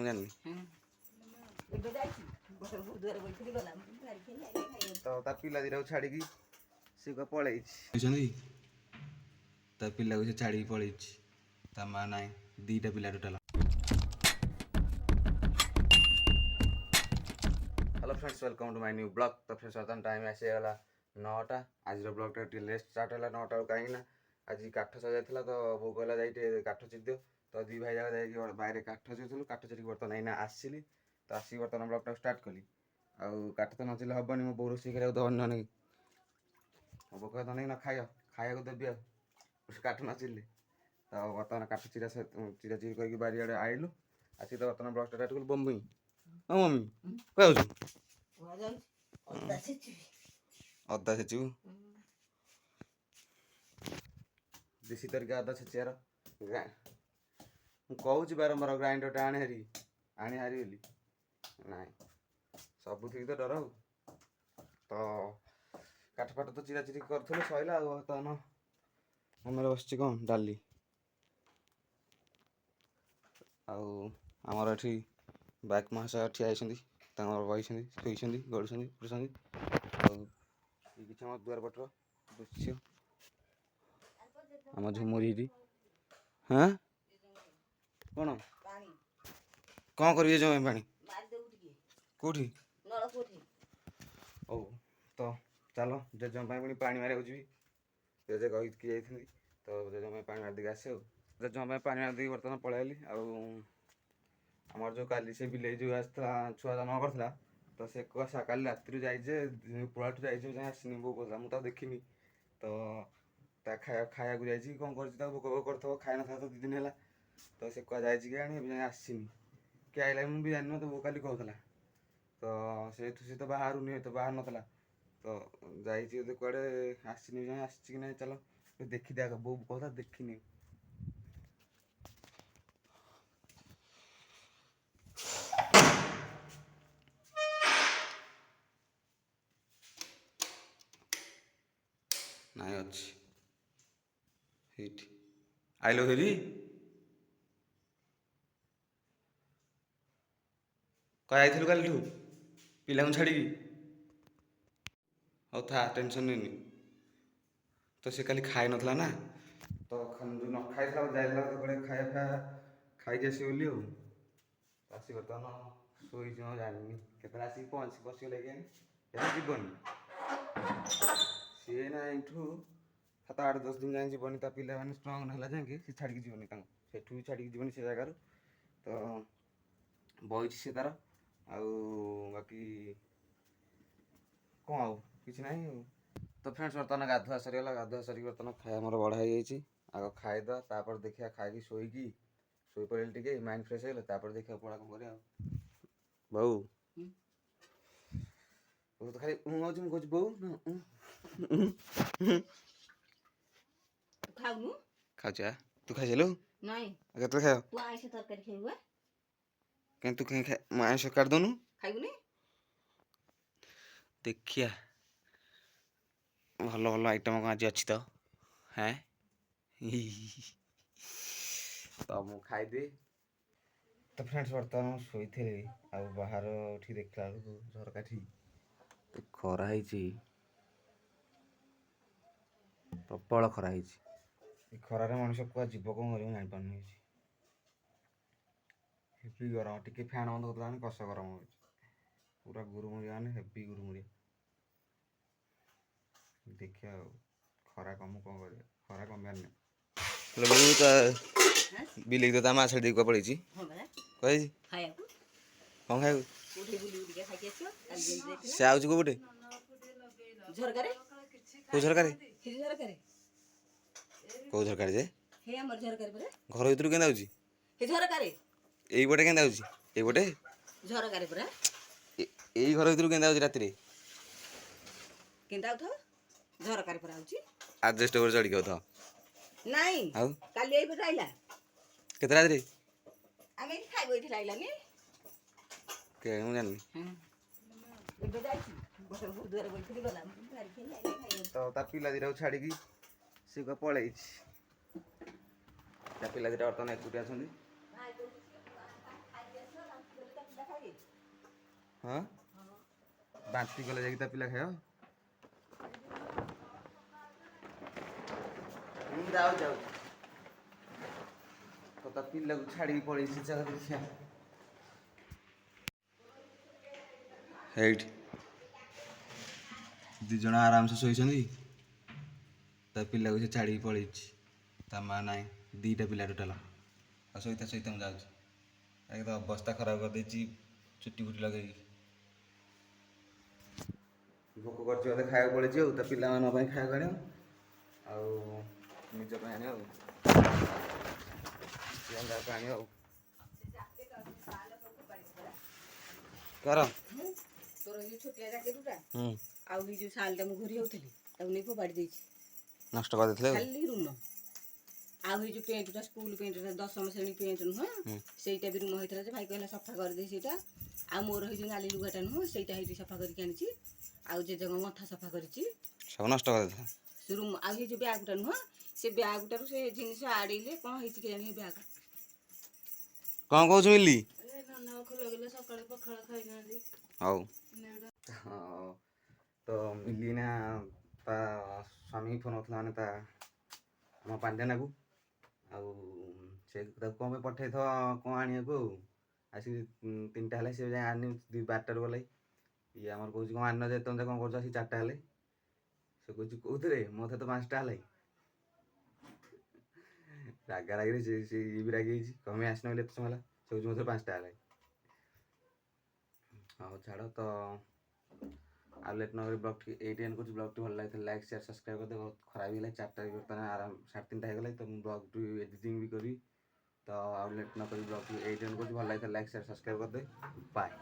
ଜାଣିନି। ତ ତା ପିଲା ଦିଟାକୁ ଛାଡ଼ିକି ସେ ପଳେଇଛି। ତା ପିଲାକୁ ସେ ଛାଡ଼ିକି ପଳେଇଛି। ତା ମା ନାହିଁ, ଦୁଇଟା ପିଲା total. Hello friends, welcome to my new blog. ତ ଫ୍ରେଣ୍ଡସ୍ ବର୍ତ୍ତମାନ ଟାଇମ୍ ଆସିଗଲା 9ଟା। ଆଜିର ବ୍ଲଗ୍ଟା ଟିକେ ଲେଟ୍ ଷ୍ଟାର୍ଟ ହେଲା 9ଟା ବେଳକୁ, କାହିଁକିନା ଆଜି କାଠ ସଜାଇଥିଲା ତ ବୋଉ କହିଲା ଯାଇ ଟିକେ କାଠ ଚିରିଦିଅ। ତ ଦୁଇ ଭାଇ ଯାକ ଯାଇକି ବାହାରେ କାଠ ଚିରୁଥିଲୁ। କାଠ ଚିରିକି ବର୍ତ୍ତମାନ ଏଇନା ଆସିଲି। ତ ଆସିକି ବର୍ତ୍ତମାନ ବ୍ଲଗ୍ଟାକୁ ଷ୍ଟାର୍ଟ କଲି। ଆଉ କାଠ ତ ନଚିଲେ ହେବନି, ମୋ ବୋଉ ରୋଷେଇ କରିବାକୁ ଦେବନି ନହେଲେ। ମୋ ବୋଉ କହିବ ନେଇକି ନା ଖାଇବାକୁ ଦେବି ଆଉ କାଠ ନଚିରିଲେ। ତ ବର୍ତ୍ତମାନ କାଠ ଚିରାଚିରି କରିକି ବାରିଆଡ଼େ ଆଇଲୁ। ଆସିକି ତ ବର୍ତ୍ତମାନ ବ୍ଲଗ୍ଟା ଷ୍ଟାର୍ଟ କଲୁ। ମମ୍ମି ହଁ ମମ୍ମି କୁହା ଯାଉଛୁ ଅଦା ଛେଚିବୁ। ଦେଶୀ ତରିକା ଅଦା ଛେଚିବାର। ମୁଁ କହୁଛି ବାରମ୍ବାର ଗ୍ରାଇଣ୍ଡରଟା ଆଣି ହାରି ବୋଲି। ନାଇଁ ସବୁଥିକି ତ ଡର ଆଉ। ତ କାଠ ଫାଠ ତ ଚିରାଚିରି କରୁଥିଲୁ ସଇଲା ଆଉ। ବର୍ତ୍ତମାନ ଆମର ବସିଛି କ'ଣ ଡାଲି। ଆଉ ଆମର ଏଠି ବାଇକ୍ ମହାଶୟ ଠିଆ ହେଇଛନ୍ତି, ତାଙ୍କର ବସିଛନ୍ତି, ଶୋଇଛନ୍ତି, ଗଡ଼ୁଛନ୍ତି, ଉଠୁଛନ୍ତି। ଆଉ କିଛି ଆମ ଦୁଆର ପଟର ଦୃଶ୍ୟ ଆମ ଝୁମୁରି ଏଠି। ହଁ କ'ଣ କରିବେ ଜମା ପାଣି କେଉଁଠି? ହଉ ତ ଚାଲ ଜେଜେଙ୍କ ପାଇଁ ପୁଣି ପାଣି ମାରିବାକୁ ଯିବି। ଜେଜେ କହିକି ଯାଇଥିଲି ତ ଜେଜେଙ୍କ ପାଇଁ ପାଣି ମାରି ଦେଇକି ଆସେ ଆଉ। ଜେଜେଙ୍କ ପାଇଁ ପାଣି ମାରି ଦେଇକି ବର୍ତ୍ତମାନ ପଳେଇ ଆଇଲି। ଆଉ ଆମର ଯେଉଁ କାଲି ସେ ବିଲେଇ ଯେଉଁ ଆସିଥିଲା ଛୁଆ ଜନ୍ମ କରିଥିଲା, ତ ସେ କାଲି ରାତିରୁ ଯାଇଛି ଯେ ଉପରଠୁ ଯାଇଛି ଯାଏଁ ଆସିନି। ବୋଉ କହୁଥିଲା, ମୁଁ ତାକୁ ଦେଖିନି। ତ ତା ଖାଇବାକୁ ଯାଇଛି, କ'ଣ କରିଛି ତାକୁ ଭୋକ କରୁଥିବ, ଖାଇନଥିଲା ତ 2 ଦିନ ହେଲା। ତ ସେ କୁଆଡ଼େ ଯାଇଛି କି ଆଣି ଏବେ ଯାଏଁ ଆସିନି। କିଏ ଆଇଲା ମୁଁ ବି ଜାଣିନି, ତ ବୋଉ କାଲି କହୁଥିଲା। ତ ସେଇଠୁ ସେ ତ ବାହାରୁନି, ତ ବାହାରୁ ନଥିଲା। ତ ଯାଇଛି ବୋଧେ କୁଆଡ଼େ, ଆସିନି ଯାଏଁ। ଆସିଛି କି ନାହିଁ ଚାଲ ଦେଖିଦିଆ। ବୋଉ କହୁଥିଲା ଦେଖିନି। ନାଇଁ ଅଛି ଏଇଠି। ଆଇଲ ଫେରି କ'ଣ ଯାଇଥିଲୁ କାଲିଠୁ ପିଲାଙ୍କୁ ଛାଡ଼ିକି? ହଉ ଥା, ଟେନସନ୍ ନେନି। ତ ସେ କାଲି ଖାଇନଥିଲା ନା, ତ ଯେଉଁ ନ ଖାଇଥିଲା ଯାଇଥିଲା ତ କୁଆଡ଼େ ଖାଇବା ଖାଇକି ଆସିବ ବୋଲି ଆଉ। ଆସି ବର୍ତ୍ତମାନ ଶୋଇଛି, ମୁଁ ଜାଣିନି କେତେବେଳେ ଆସିକି ପଶିଗଲା କି ଏବେ ଯିବନି। ସିଏ ନା ଏଇଠୁ 7-8-10 ଦିନ ଯାଏଁ ଯିବନି। ତା ପିଲାମାନେ ଷ୍ଟ୍ରଙ୍ଗ ହେଲା ଯାଇକି ସେ ଛାଡ଼ିକି ଯିବନି ତାଙ୍କୁ, ସେଠୁ ବି ଛାଡ଼ିକି ଯିବନି ସେ ଜାଗାରୁ। ତ ବଇଛି ସେ ତାର। ଆଉ ବାକି କ'ଣ ଆଉ କିଛି ନାହିଁ ଆଉ। ତ ଫ୍ରେଣ୍ଡସ୍ ବର୍ତ୍ତମାନ ଗାଧୁଆ ସରିଗଲା। ଗାଧୁଆ ସରିକି ବର୍ତ୍ତମାନ ଖାଇବା ଆମର ବଢ଼ା ହେଇଯାଇଛି। ଆଗ ଖାଇଦେବା, ତାପରେ ଦେଖିବା ଖାଇକି ଶୋଇପଡ଼ିଲେ ଟିକେ ମାଇଣ୍ଡ ଫ୍ରେଶ୍ ହେଇଗଲେ, ତାପରେ ଦେଖିବା ପଢ଼ା କ'ଣ କରିବା ଆଉ। ବୋଉ ବୋଉ ତ ଖାଲି ହେଉଛି, ମୁଁ କହୁଛି ବୋଉ ଖାଉନୁ। ଖାଉଛି ଆ, ତୁ ଖାଇସାରିଲୁ? ନାଇଁ। କେତେବେଳେ ଖାଇବ? ତୁ ଆଇଁଷ ତରକାରୀ ଖାଇବୁ? କାହିଁ ତୁ କାହିଁ ମୁଁ ଆଇଁଷ କାଟି ଦେଉନୁ? ଖାଇବୁନି? ଦେଖିଆ ଭଲ ଭଲ ଆଇଟମ୍ କ'ଣ ଆଜି ଅଛି ତ। ହେଁ ତ ମୁଁ ଖାଇଦିଏ। ତ ଫ୍ରେଣ୍ଡସ୍ ବର୍ତ୍ତମାନ ମୁଁ ଶୋଇଥିଲି। ଆଉ ବାହାର ଉଠି ଦେଖିଲା ବେଳକୁ ଝରକାଠି ଖରା ହେଇଛି, ପ୍ରବଳ ଖରା ହେଇଛି। ଏ ଖରାରେ ମଣିଷ କୁଆଡ଼େ ଯିବ, କ'ଣ କରିବ ଜାଣିପାରୁନି କିଛି। ହେଭି ଗରମ, ଟିକେ ଫ୍ୟାନ୍ ବନ୍ଦ କରିଦେଲା ମାନେ କଷ ଗରମ ହେଉଛି। ପୁରା ଗୁରୁମୁଳିଆ ମାନେ ହେଭି ଗୁରୁମୁଳିଆ। ଦେଖିବା ଆଉ ଖରା କମୁ, କ'ଣ କରିବା, ଖରା କମିବାର ନାହିଁ। ବିଲେଇ ତ ତା ମା ଛାଡ଼ି ଦେଇକି ପଳେଇଛି। କହିଛି କ'ଣ ଖାଇବୁ? ସେ ଆଉଛି କେଉଁପଟେ? କେଉଁ ଝରକାରେ? କେଉଁ ଝରକାରେ ଯେ? ଘର ଭିତରୁ କେମିତି ଆଉଛି? ଏଇପଟେ କେମିତି ଆଉଛି? ଏଇପଟେ ଏଇ ଘର ଭିତରୁ କେମିତି ଆଉଛି ରାତିରେ? ଆଜବେଷ୍ଟ ଉପରେ ଚଢ଼ିକି ଆଉଥିବ। ନାଇଁ ଆଉ କାଲି ଏଇପଟେ ଆଇଲା। କେତେ ରାତିରେ? ଆମେ ଏଠି ଖାଇବୁ, ଏଠି ଲାଗିଲାନି କେ ମୁଁ ଜାଣିନି। ତ ତା ପିଲା ଦିଟାକୁ ଛାଡ଼ିକି ସେ ପଳେଇଛି। ତା ପିଲା ଦିଟା ବର୍ତ୍ତମାନ ଏକୁଟିଆ ଅଛନ୍ତି। ହଁ ବାନ୍ତି କଲେ ଯାଇକି ତା ପିଲା ଖାଇବ। ଯାଉ ତ ତା ପିଲାକୁ ଛାଡ଼ିକି ପଳେଇଛି ଜାଗା ଦେଖିଆ। ହେଇଠି 2 ଜଣ ଆରାମସେ ଶୋଇଛନ୍ତି, ତା ପିଲାକୁ ସେ ଛାଡ଼ିକି ପଳେଇଛି। ତା ମା ନାହିଁ, 2ଟା ପିଲା ଟୋଟାଲ। ଆଉ ସହିତ ମୁଁ ଯାଉଛି, ଏକ ତ ଅବସ୍ଥା ଖରାପ କରିଦେଇଛି ଚୁଟି ଫୁଟି ଲଗେଇକି। ଭୋକ କରୁଛି ବୋଧେ, ଖାଇବାକୁ ପଳେଇଛି ଆଉ ତା ପିଲାମାନଙ୍କ ପାଇଁ ଖାଇବାକୁ ଆଣିବ ଆଉ ନିଜ ପାଇଁ ଆଣିବ ଆଉ ଆଣିବ ଆଉ କର ତୋର ଏଇ ଛୋଟିଆ ଜ୍ୟାକେଟଟା ଆଉ ଏଇ ଯୋଉ ଶାଲଟା ମୁଁ ଘୋରି ହେଉଥିଲି ତାକୁ ନେଇ ଫୋପାଡ଼ି ଦେଇଛି, ନଷ୍ଟ କରିଦେଇଥିଲେ ଖାଲି ରୁମ। ଆଉ ଏଇ ଯୋଉ ପେଣ୍ଟଟା ସ୍କୁଲ ପେଣ୍ଟଟା 10ମ ଶ୍ରେଣୀ ପେଣ୍ଟ ନୁହଁ, ସେଇଟା ବି ରୁମ ହେଇଥିଲା ଯେ ଭାଇ କହିଲା ସଫା କରିଦେଇ ସେଇଟା। ଆଉ ମୋର ହେଇ ଯୋଉ ନାଲି ଲୁଗାଟା ନୁହଁ, ସେଇଟା ହେଇଠି ସଫା କରିକି ଆଣିଛି। ଆଉ ଜେଜେଙ୍କ ମଥା ସଫା କରିଛି, ସବୁ ନଷ୍ଟ କରିଦେଇଥିଲା ସେ ରୁମ। ଆଉ ଏଇ ଯୋଉ ବ୍ୟାଗଟା ନୁହଁ, ସେ ବ୍ୟାଗଟାରୁ ସେ ଜିନିଷ ଆଡ଼େଇଲେ କ'ଣ ହେଇଛି କେଜାଣି ସେ ବ୍ୟାଗ। କ'ଣ କହୁଛୁ ମିଲି? ସକାଳେ ପଖାଳ ଖାଇନାହାନ୍ତି। ହଉ ହଁ, ତ ମିଲି ନା ତା ସ୍ୱାମୀ ଫୋନ୍ କରିଥିଲା, ମାନେ ତା ଆମ ପାଣ୍ଡିଆନାକୁ। ଆଉ ସେ ତାକୁ କ'ଣ ପାଇଁ ପଠେଇଥିବ କ'ଣ ଆଣିବାକୁ ଆଉ। ଆସିକି 3ଟା ହେଲେ ସେ ଯାଇ ଆଣି 12ଟାରୁ ଗଲେ। ଇଏ ଆମର କହୁଛି କ'ଣ ଆଣିନ ଯେ ତମେ କ'ଣ କରୁଛ ଆସିକି 4ଟା ହେଲେ। ସେ କହୁଛି କୋଉଥିରେ, ମୋତେ ତ 5ଟା ହେଲେ। ରାଗାରାଗିରେ ସେ ଇଏ ବି ରାଗି ଯାଇଛି, କ'ଣ ପାଇଁ ଆସିନ ବୋଲି ଏତେ ସମୟ ହେଲା। ସେ କହୁଛି ମୋତେ 5ଟା ହେଲେ। ହଉ ଛାଡ଼ ତ, ଆଉ ଲେଟ୍ ନକରି ବ୍ଲଗ୍ଟି ଏଇଠି ଏଣ୍ଡ କରୁଛି। ବ୍ଲଗ୍ଟି ଭଲ ଲାଗିଥିଲା ଲାଇକ୍ ସେୟାର ସବସ୍କ୍ରାଇବ୍ କରିଦେବେ। ବହୁତ ଖରାପ ହେଇଗଲା, 4ଟା ବି ବର୍ତ୍ତମାନ ଆରାମ 3:30 ହେଇଗଲା। ତ ମୁଁ ବ୍ଲଗ୍ଟି ଏଡ଼ିଟିଂ ବି କରିବି। ତ ଆଉ ଲେଟ୍ ନକରି ବ୍ଲଗ୍ଟି ଏଇଠି ଏଣ୍ଡ କରୁଛି। ଭଲ ଲାଗିଥିଲା ଲାଇକ୍ ସେୟାର ସବସ୍କ୍ରାଇବ୍ କରିଦେବେ। ବାଏ।